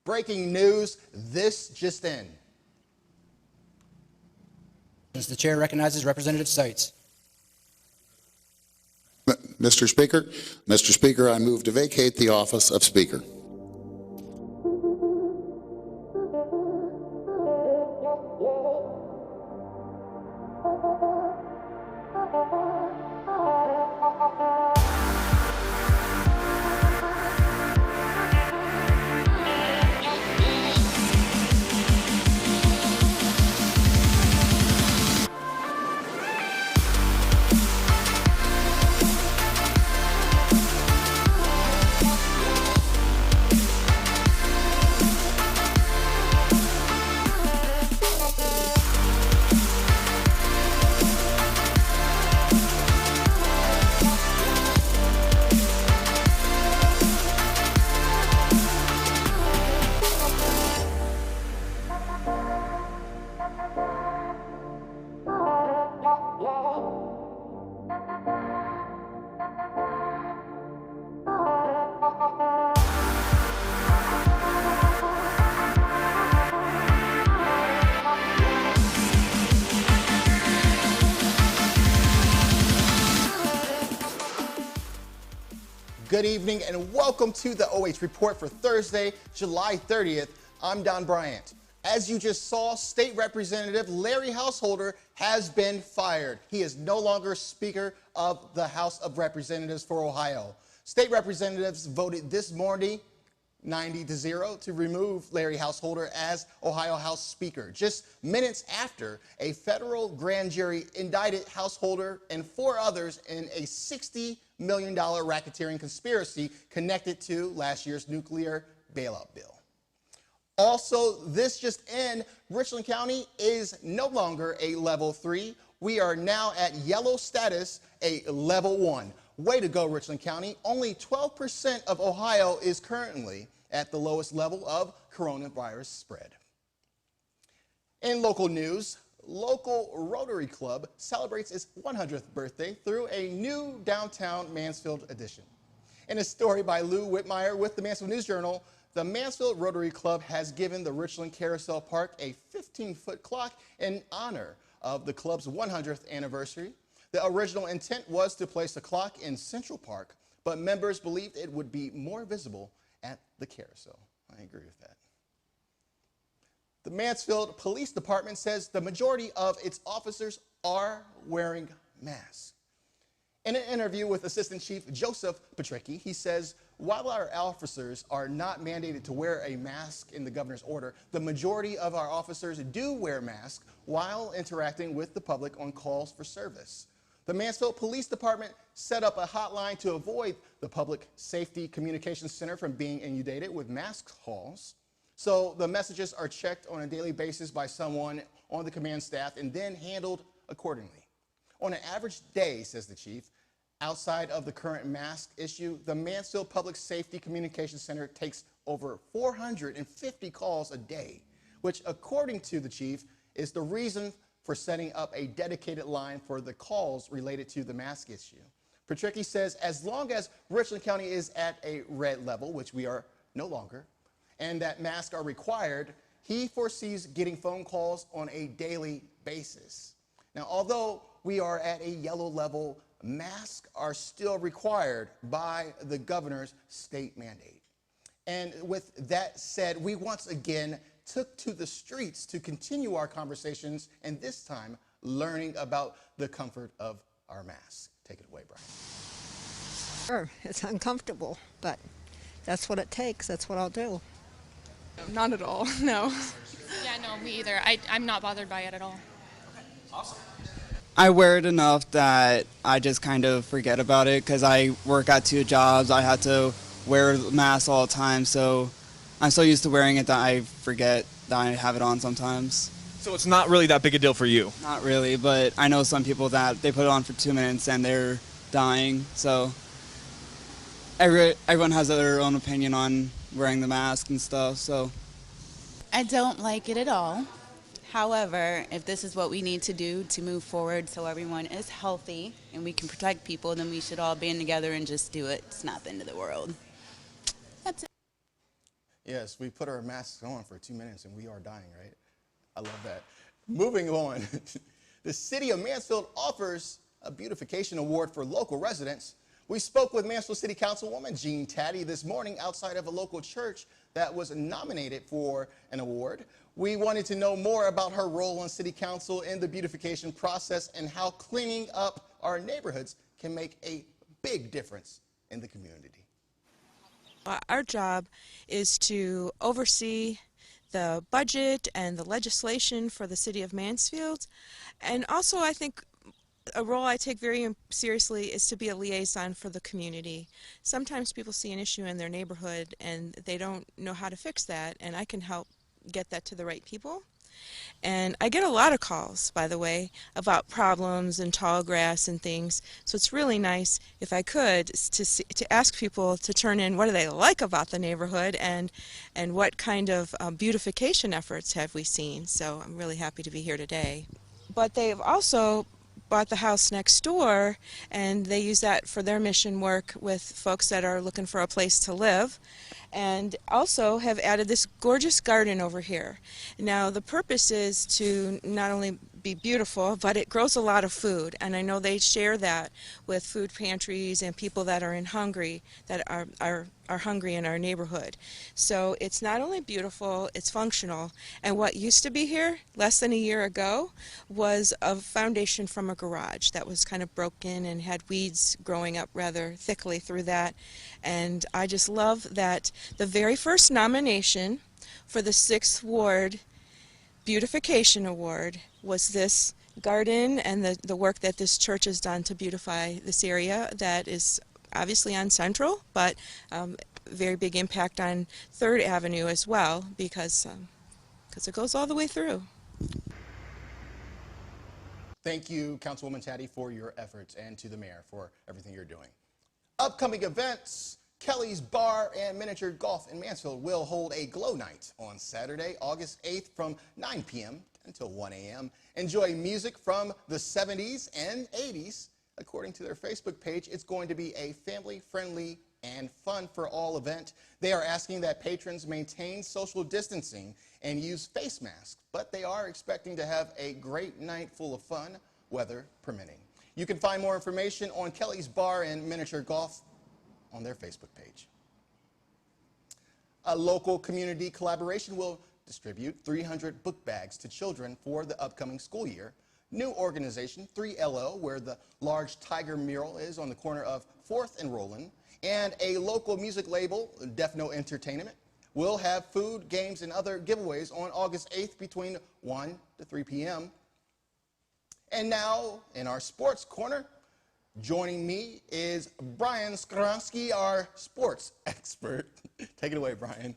Breaking news, this just in. The chair recognizes Representative Seitz. Mr. Speaker, I move to vacate the office of Speaker. Good evening and welcome to the OH Report for Thursday, July 30th. I'm Don Bryant. As you just saw, State Representative Larry Householder has been fired. He is no longer Speaker of the House of Representatives for Ohio. State representatives voted this morning 90-0 to remove Larry Householder as Ohio House Speaker, just minutes after a federal grand jury indicted Householder and 4 others in a $60 million racketeering conspiracy connected to last year's nuclear bailout bill. Also, this just in, Richland County is no longer a level 3. We are now at yellow status, a level 1. Way to go, Richland County. Only 12% of Ohio is currently at the lowest level of coronavirus spread. In local news, local Rotary Club celebrates its 100th birthday through a new downtown Mansfield edition. In a story by Lou Whitmire with the Mansfield News Journal, the Mansfield Rotary Club has given the Richland Carousel Park a 15-foot clock in honor of the club's 100th anniversary. The original intent was to place the clock in Central Park, but members believed it would be more visible at the carousel. I agree with that. The Mansfield Police Department says the majority of its officers are wearing masks. In an interview with Assistant Chief Joseph Petricki, he says, while our officers are not mandated to wear a mask in the governor's order, the majority of our officers do wear masks while interacting with the public on calls for service. The Mansfield Police Department set up a hotline to avoid the Public Safety Communications Center from being inundated with mask calls. So the messages are checked on a daily basis by someone on the command staff and then handled accordingly. On an average day, says the chief, outside of the current mask issue, the Mansfield Public Safety Communications Center takes over 450 calls a day, which, according to the chief, is the reason for setting up a dedicated line for the calls related to the mask issue. Petricki says as long as Richland County is at a red level, which we are no longer, and that masks are required, he foresees getting phone calls on a daily basis. Now, although we are at a yellow level, masks are still required by the governor's state mandate. And with that said, we once again took to the streets to continue our conversations, and this time learning about the comfort of our masks. Take it away, Brian. Sure, it's uncomfortable, but that's what it takes. That's what I'll do. Not at all, no. Yeah, no, me either. I'm not bothered by it at all. Awesome. I wear it enough that I just kind of forget about it because I work at 2 jobs. I have to wear masks all the time, so I'm so used to wearing it that I forget that I have it on sometimes. So it's not really that big a deal for you? Not really, but I know some people that they put it on for 2 minutes and they're dying, so everyone has their own opinion on wearing the mask and stuff, so. I don't like it at all. However, if this is what we need to do to move forward so everyone is healthy and we can protect people, then we should all band together and just do it. It's not the end of the world. That's it. Yes, we put our masks on for 2 minutes and we are dying, right? I love that. Moving on, the city of Mansfield offers a beautification award for local residents. We spoke with Mansfield City Councilwoman Jean Taddy this morning outside of a local church that was nominated for an award. We wanted to know more about her role on City Council in the beautification process and how cleaning up our neighborhoods can make a big difference in the community. Our job is to oversee the budget and the legislation for the city of Mansfield. And also, I think a role I take very seriously is to be a liaison for the community. Sometimes people see an issue in their neighborhood and they don't know how to fix that, and I can help get that to the right people. And I get a lot of calls, by the way, about problems and tall grass and things. So it's really nice, if I could, to ask people to turn in what do they like about the neighborhood and what kind of beautification efforts have we seen. So I'm really happy to be here today. But they've also bought the house next door, and they use that for their mission work with folks that are looking for a place to live, and also have added this gorgeous garden over here. Now the purpose is to not only be beautiful, but it grows a lot of food, and I know they share that with food pantries and people that are hungry in our neighborhood. So it's not only beautiful, it's functional. And what used to be here less than a year ago was a foundation from a garage that was kind of broken and had weeds growing up rather thickly through that. And I just love that the very first nomination for the 6th Ward Beautification Award was this garden and the work that this church has done to beautify this area that is obviously on Central, but very big impact on 3rd Avenue as well, because it goes all the way through. Thank you, Councilwoman Taddy, for your efforts, and to the mayor for everything you're doing. Upcoming events: Kelly's Bar and Miniature Golf in Mansfield will hold a glow night on Saturday, August 8th from 9 p.m. until 1 a.m. Enjoy music from the 70s and 80s. According to their Facebook page, it's going to be a family-friendly and fun for all event. They are asking that patrons maintain social distancing and use face masks, but they are expecting to have a great night full of fun, weather permitting. You can find more information on Kelly's Bar and Miniature Golf on their Facebook page. A local community collaboration will distribute 300 book bags to children for the upcoming school year. New organization 3LO, where the large tiger mural is on the corner of 4th and Roland, and a local music label, Defno Entertainment, will have food, games, and other giveaways on August 8th between 1 to 3 p.m. And now, in our sports corner, joining me is Brian Skronsky, our sports expert. Take it away, Brian.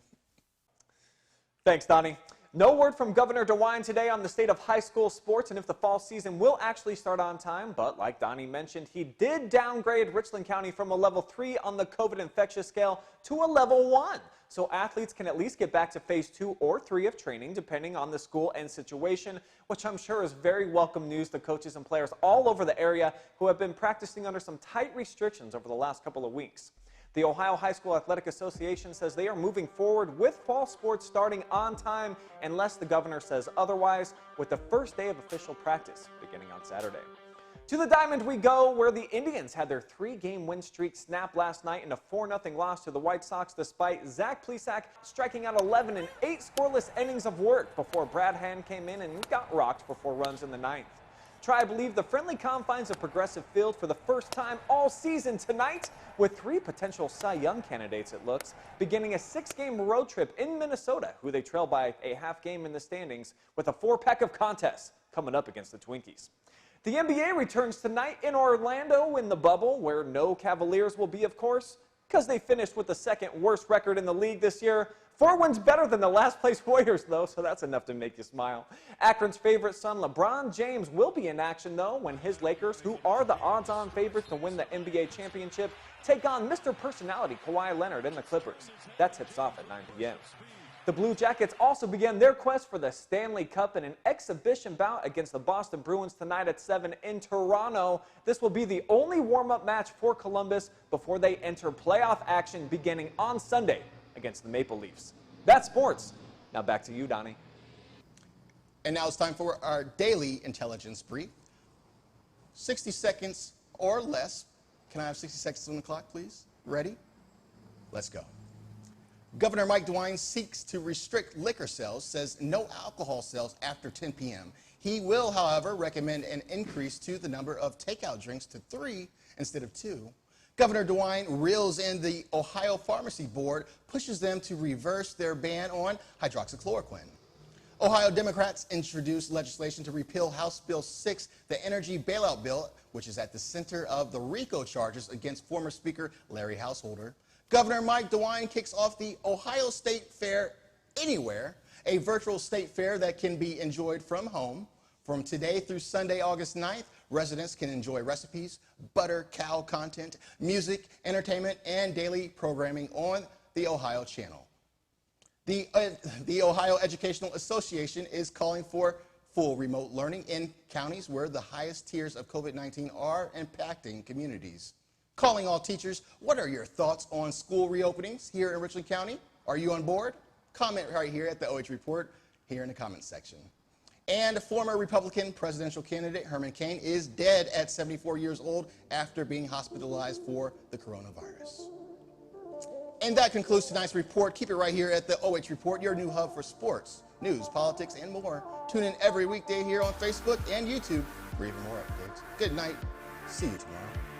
Thanks, Donnie. No word from Governor DeWine today on the state of high school sports and if the fall season will actually start on time, but like Donnie mentioned, he did downgrade Richland County from a level 3 on the COVID infectious scale to a level 1. So athletes can at least get back to phase 2 or 3 of training, depending on the school and situation, which I'm sure is very welcome news to coaches and players all over the area who have been practicing under some tight restrictions over the last couple of weeks. The Ohio High School Athletic Association says they are moving forward with fall sports starting on time unless the governor says otherwise, with the first day of official practice beginning on Saturday. To the Diamond we go, where the Indians had their 3-game win streak snapped last night in a 4-0 loss to the White Sox, despite Zach Plesac striking out 11 in 8 scoreless innings of work before Brad Hand came in and got rocked for 4 runs in the 9th. Tribe leave the friendly confines of Progressive Field for the first time all season tonight, with 3 potential Cy Young candidates, it looks, beginning a 6-game road trip in Minnesota, who they trail by a half game in the standings, with a 4-pack of contests coming up against the Twinkies. The NBA returns tonight in Orlando in the bubble, where no Cavaliers will be, of course, because they finished with the 2nd worst record in the league this year. 4 wins better than the last place Warriors, though, so that's enough to make you smile. Akron's favorite son, LeBron James, will be in action, though, when his Lakers, who are the odds-on favorites to win the NBA championship, take on Mr. Personality Kawhi Leonard and the Clippers. That tips off at 9 p.m. The Blue Jackets also began their quest for the Stanley Cup in an exhibition bout against the Boston Bruins tonight at 7 in Toronto. This will be the only warm-up match for Columbus before they enter playoff action beginning on Sunday against the Maple Leafs. That's sports. Now back to you, Donnie. And now it's time for our daily intelligence brief. 60 seconds or less. Can I have 60 seconds on the clock, please? Ready? Let's go. Governor Mike DeWine seeks to restrict liquor sales, says no alcohol sales after 10 p.m. He will, however, recommend an increase to the number of takeout drinks to 3 instead of 2. Governor DeWine reels in the Ohio Pharmacy Board, pushes them to reverse their ban on hydroxychloroquine. Ohio Democrats introduced legislation to repeal House Bill 6, the energy bailout bill, which is at the center of the RICO charges against former Speaker Larry Householder. Governor Mike DeWine kicks off the Ohio State Fair Anywhere, a virtual state fair that can be enjoyed from home. From today through Sunday, August 9th, residents can enjoy recipes, butter, cow content, music, entertainment, and daily programming on the Ohio Channel. The Ohio Educational Association is calling for full remote learning in counties where the highest tiers of COVID-19 are impacting communities. Calling all teachers, what are your thoughts on school reopenings here in Richland County? Are you on board? Comment right here at the OH.Report here in the comments section. And former Republican presidential candidate Herman Cain is dead at 74 years old after being hospitalized for the coronavirus. And that concludes tonight's report. Keep it right here at the OH.Report, your new hub for sports, news, politics, and more. Tune in every weekday here on Facebook and YouTube for even more updates. Good night. See you tomorrow.